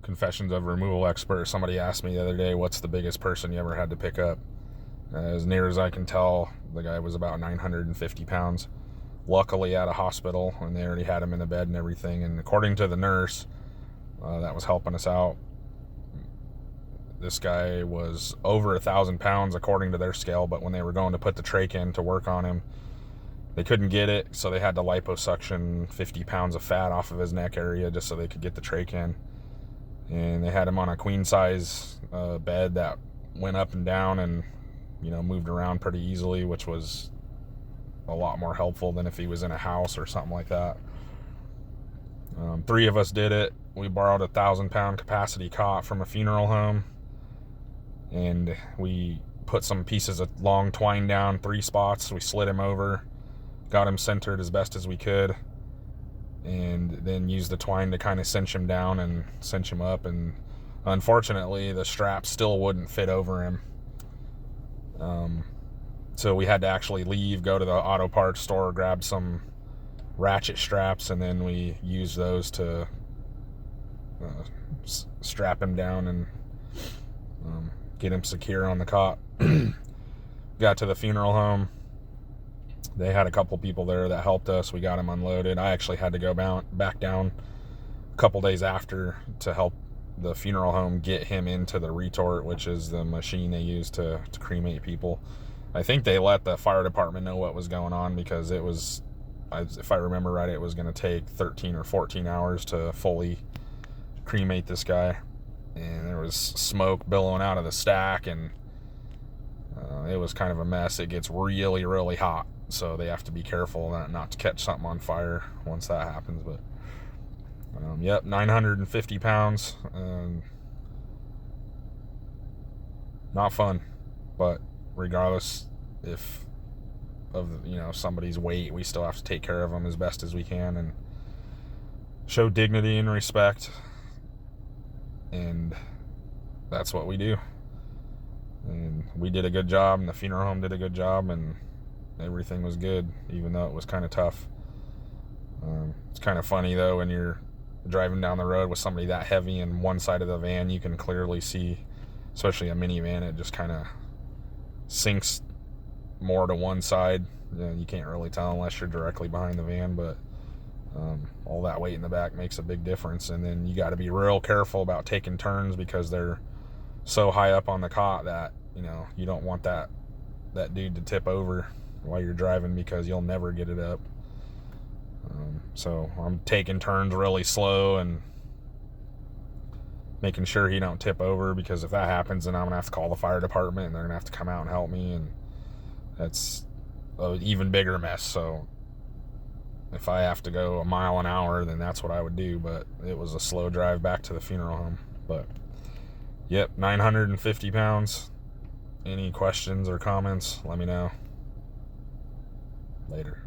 Confessions of a Removal Expert, somebody asked me the other day, what's the biggest person you ever had to pick up? As near as I can tell, the guy was about 950 pounds. Luckily at a hospital, and they already had him in the bed and everything. And according to the nurse that was helping us out, this guy was over 1,000 pounds according to their scale, but when they were going to put the trach in to work on him, they couldn't get it, so they had to liposuction 50 pounds of fat off of his neck area just so they could get the trach in. And they had him on a queen size bed that went up and down and moved around pretty easily, which was a lot more helpful than if he was in a house or something like that. 3 of us did it. We borrowed a 1,000-pound capacity cot from a funeral home, and we put some pieces of long twine down 3 spots. We slid him over, got him centered as best as we could, and then used the twine to kind of cinch him down and cinch him up. And unfortunately, the strap still wouldn't fit over him. So we had to actually leave, go to the auto parts store, grab some ratchet straps, and then we used those to strap him down and get him secure on the cot. Got to the funeral home. They had a couple people there that helped us. We got him unloaded. I actually had to go back down a couple days after to help the funeral home get him into the retort, which is the machine they use to cremate people. I think they let the fire department know what was going on, because it was, if I remember right, it was going to take 13 or 14 hours to fully cremate this guy. And there was smoke billowing out of the stack, and it was kind of a mess. It gets really, really hot, so they have to be careful not to catch something on fire once that happens. But yep, 950 pounds. Not fun, but regardless of somebody's weight, we still have to take care of them as best as we can and show dignity and respect, and that's what we do. And we did a good job, and the funeral home did a good job, and everything was good, even though it was kind of tough. It's kind of funny though, when you're driving down the road with somebody that heavy in one side of the van, you can clearly see, especially a minivan, it just kind of sinks more to one side. You can't really tell unless you're directly behind the van, but all that weight in the back makes a big difference. And then you got to be real careful about taking turns, because they're so high up on the cot that you don't want that dude to tip over while you're driving, because you'll never get it up. So I'm taking turns really slow and making sure he don't tip over, because if that happens, then I'm gonna have to call the fire department, and they're gonna have to come out and help me, and that's an even bigger mess. So if I have to go a mile an hour, then that's what I would do. But it was a slow drive back to the funeral home. But yep, 950 pounds. Any questions or comments, let me know. Later.